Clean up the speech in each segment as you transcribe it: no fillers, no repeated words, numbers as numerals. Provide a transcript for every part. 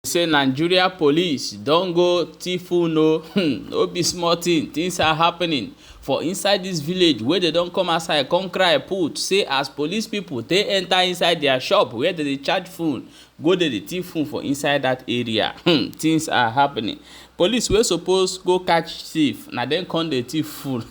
Say Nigeria police don't go tifu no be small thing. Things are happening for inside this village where they don't come outside come cry put say as police people they enter inside their shop where they charge phone go there the thief phone for inside that area. Things are happening. Police wey suppose go catch thief na dem come the thief phone.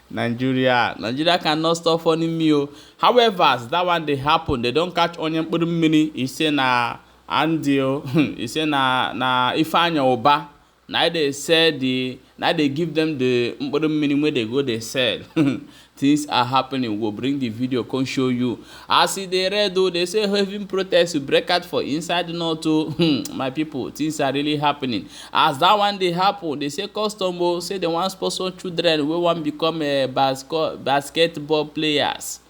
Nigeria cannot stop funny me o. However, as that one dey happen, they don't catch onion kpuru mmiri. He say na Andy o. He say na Ifeanyi Ubah. Now they sell now they give them the kpuru mmiri wey they go they sell. Things are happening. We'll bring the video, come show you. As they read though, they say having protests to break out for inside north too. My people, things are really happening. As that one they happen, they say custom say they want sponsor children we want become a basketball players.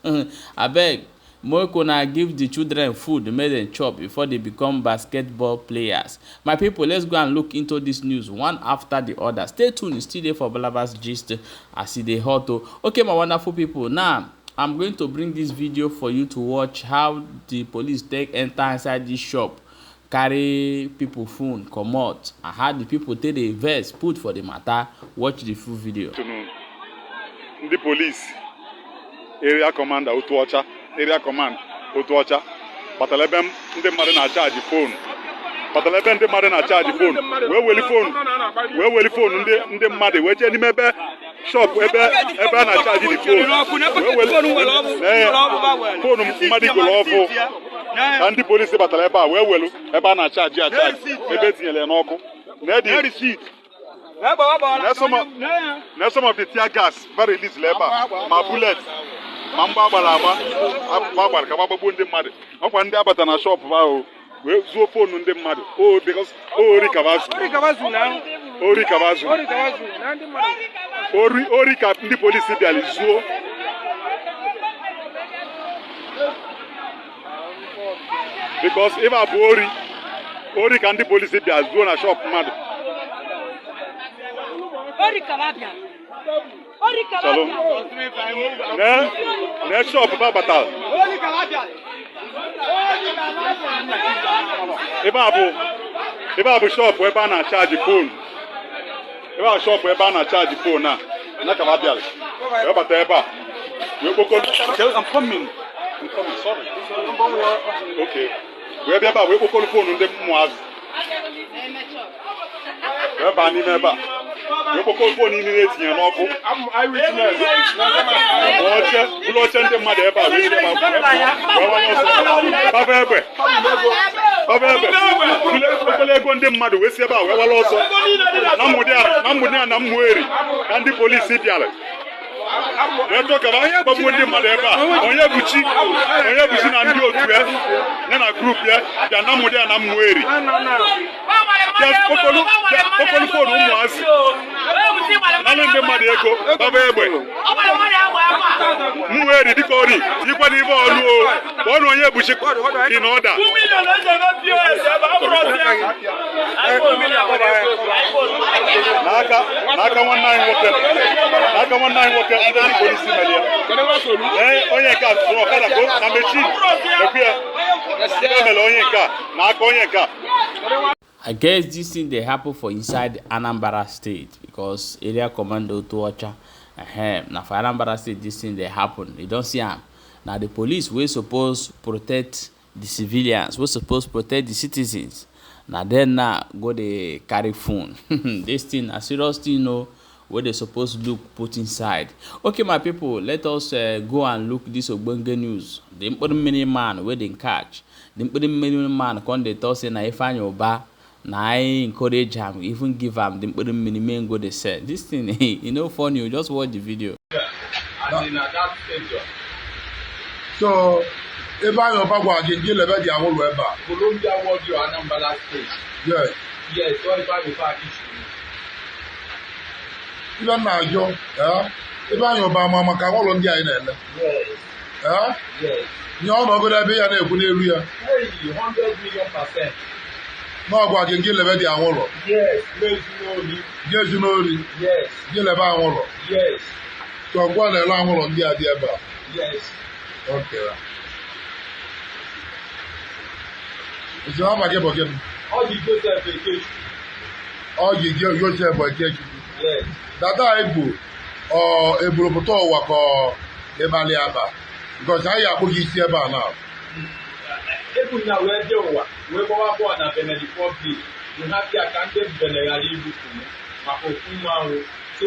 I beg. More na give the children food make them chop before they become basketball players. My people, let's go and look into this news one after the other. Stay tuned, it's still there for Balabas Gist as they hot. Okay, my wonderful people, now I'm going to bring this video for you to watch how the police take enter inside this shop, carry people phone, come out, and how the people take the verse put for the matter. Watch the full video. The police area commander Utuocha area command Otuocha Batalebem ndị mmadụ na charge phone Batalebem ndị mmadụ na charge phone wee weli phone ndị mmadụ wee jee n'ime ebe shop ebe a na charge the phone phone mmadụ igolo ọfụ ka ndị polisi batara ebe a wee welu ebe a na charge ebe etinyere n'ọkụ na the receipt some of the tear gas very little labor my bullet mamba agbara ka gbagbo ndị mmadụ ọkwa ndị abata na shop ahụ wee zuo phone ndị mmadụ because ori ka ndị polisi bịara zuo because if abụ ori ka ndị polisi bịara zuo na shop mmadụ. Shalom. Ne shop ba batal. Eba abu shop eba na charge phone. Eba shop eba na charge phone na ka ba biale. Eba bata eba. We kokon. I'm coming. Sorry. Okay. We be eba we kokon phone ndem muaz. Eba ni eba. You go call phone in the I'm eyewitness. Buloche ndị mmadụ ebe a wee ego ndị mmadụ wee si ebe a wee wala ọsọ na mmụdị na mmụeri ka ndị polisi bịara wee tọkara onye gbagbuo ndị mmadụ ebe a onye buchi na ndị otu ya na grup ya bịa na mmụdị na mmụeri okolu fonu ụmụazị nana ndị mmadụ ego baba egbe mmụeri dịka ori jikwa n'ibe ọlụ o ka ọnụ onye buchi in order n'aka nwanne anyị nwoke ndị polisi melia onye nke a zụrụ ọkada go na mechin ekwe ya mere onye nke a n'aka onye nke a. I guess this thing they happen for inside Anambra State because area commander Utuocha. Now for Anambra State this thing they happen. You don't see them. Now the police we supposed protect the civilians, we supposed protect the citizens. Now then now go they carry phone. This thing a serious thing, no, where they supposed to look put inside. Okay, my people, let us go and look this Ogbonge news. The important many man where they catch. The important many man come they talk say na Ifeanyi Ubah. Now I encourage him, even give him the minimum go they sell. This thing, you know, funny. You just watch the video. So, Ifeanyi Ubah go again, you level the whole web. Colombia was your Anambra State. Yes. Yes, so Ifeanyi Ubah even now, Joe, Ifeanyi Ubah, Mama, can all on the island. Yes. Yes. You all know that be an area. 100 million%. No, go again, you level the whole. Yes, Yes, you know. Yes. You level whole. Yes. So, go on the long on the idea about. Yes. Okay. It's not my game again. All the Joseph vacation. All you get yourself by catch. Yes. That Igbo or Ebropoto wako Ebaliaba. Because I have put this here now. Even now, where they were, we go up on a Benedict. You have the accountant Benedict. Makokuma, so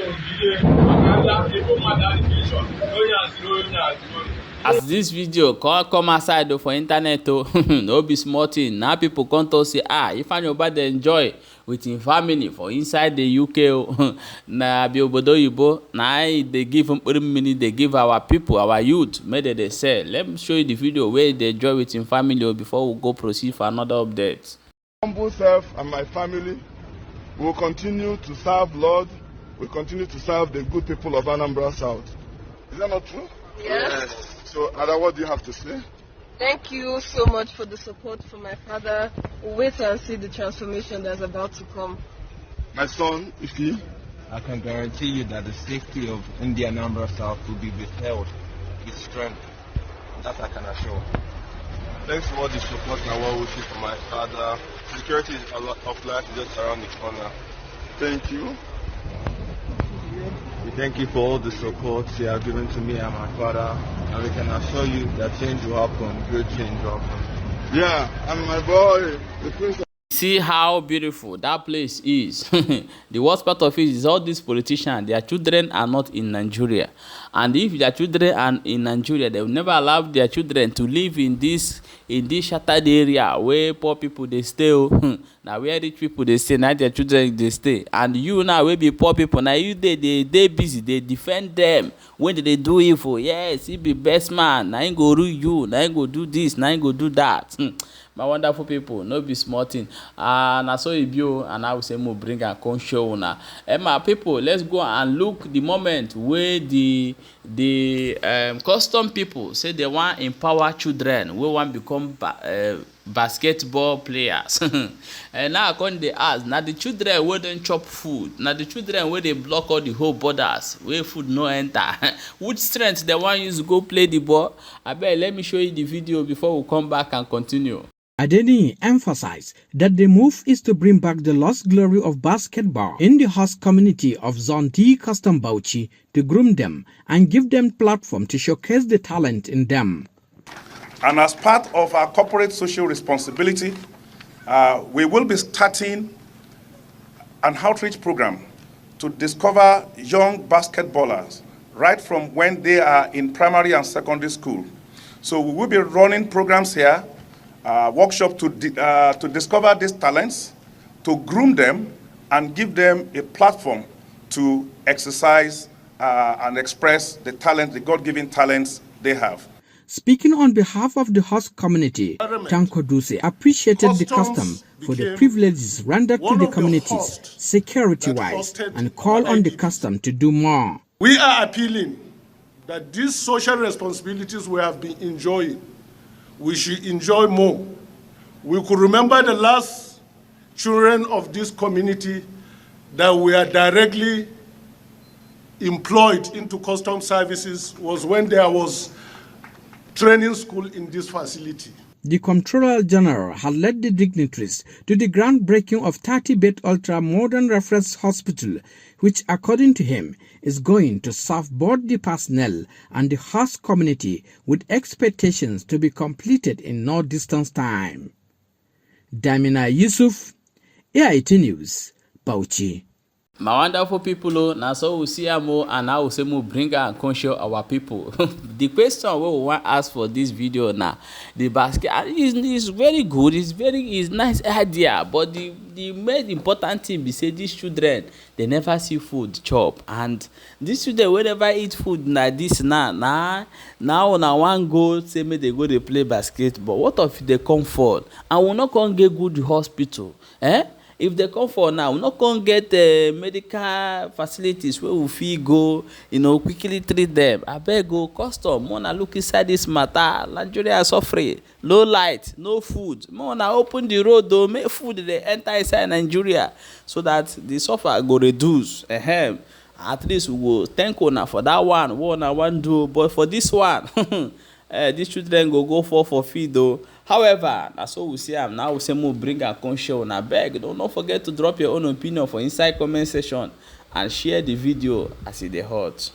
as this video come aside though for internet oh, no be small thing. Now people come to say Ifeanyi Ubah dey enjoy with him family for inside the UK oh. Na be obodo Igbo na they give money, they give our people, our youth, make they sell. Let me show you the video where they enjoy with him family oh, before we go proceed for another update. Humble self and my family will continue to serve Lord. We continue to serve the good people of Anambra South. Is that not true? Yes. So, Ada, what do you have to say? Thank you so much for the support for my father. We'll wait and see the transformation that's about to come. My son, Ifi? I can guarantee you that the safety of India Anambra South will be withheld with strength. That I can assure. Thanks for all the support and well wishes for my father. Security of life is just around the corner. Thank you. We thank you for all the support you have given to me and my father, and we can assure you that change will happen, great change will happen. Yeah, and my boy, the prince. See how beautiful that place is. The worst part of it is all these politicians, their children are not in Nigeria. And if their children are in Nigeria, they will never allow their children to live in this shattered area where poor people they stay. Now where rich people they stay, now their children they stay. And you now will be poor people. Now you they busy, they defend them. When they do evil, yes, he be best man. Now he go rule you, now he go do this, now he go do that. My wonderful people, no be small thing. And I saw a view, and I will say more bring and come show now. My people, let's go and look the moment where the custom people say they want empower children, we want become basketball players. And now according they ask, now the children where don't chop food, now the children where they block all the whole borders, where food no enter. Which strength they want you to go play the ball? I bet let me show you the video before we come back and continue. Adeni emphasized that the move is to bring back the lost glory of basketball in the host community of Zone D Custom Bauchi, to groom them and give them platform to showcase the talent in them. And as part of our corporate social responsibility, we will be starting an outreach program to discover young basketballers right from when they are in primary and secondary school. So we will be running programs here, workshop to discover these talents, to groom them, and give them a platform to exercise and express the talent, the God-given talents they have. Speaking on behalf of the host community, Tanko Duse appreciated the custom for the privileges rendered to the communities security-wise and called on the custom to do more. We are appealing that these social responsibilities we have been enjoying, we should enjoy more. We could remember the last children of this community that were directly employed into custom services was when there was training school in this facility. The Comptroller General had led the dignitaries to the groundbreaking of 30-bed ultra-modern reference hospital, which, according to him, is going to serve both the personnel and the host community with expectations to be completed in no distance time. Damina Yusuf, AIT News, Bauchi. My wonderful people, now so we see more, and I will say more bring and conscious our people. The question we want to ask for this video now, the basket is very good, it's nice idea, but the most important thing be say these children they never see food chop, and these children will never eat food like this now on a one go say me they go they play basketball. What if they come for and we not gonna get good hospital, eh? If they come for now, we're not going to get medical facilities where we feel go, quickly treat them. I beg go custom. Wanna look inside this matter. Nigeria is suffering. Low light, no food. Wanna open the road though, make food they enter inside Nigeria so that the suffer go reduce. At least we go thank una for that one. What una want do, but for this one, these children go for feed though. However, na so we see am now. We say more bring am come show una beg. Don't forget to drop your own opinion for inside comment section and share the video as e dey hot.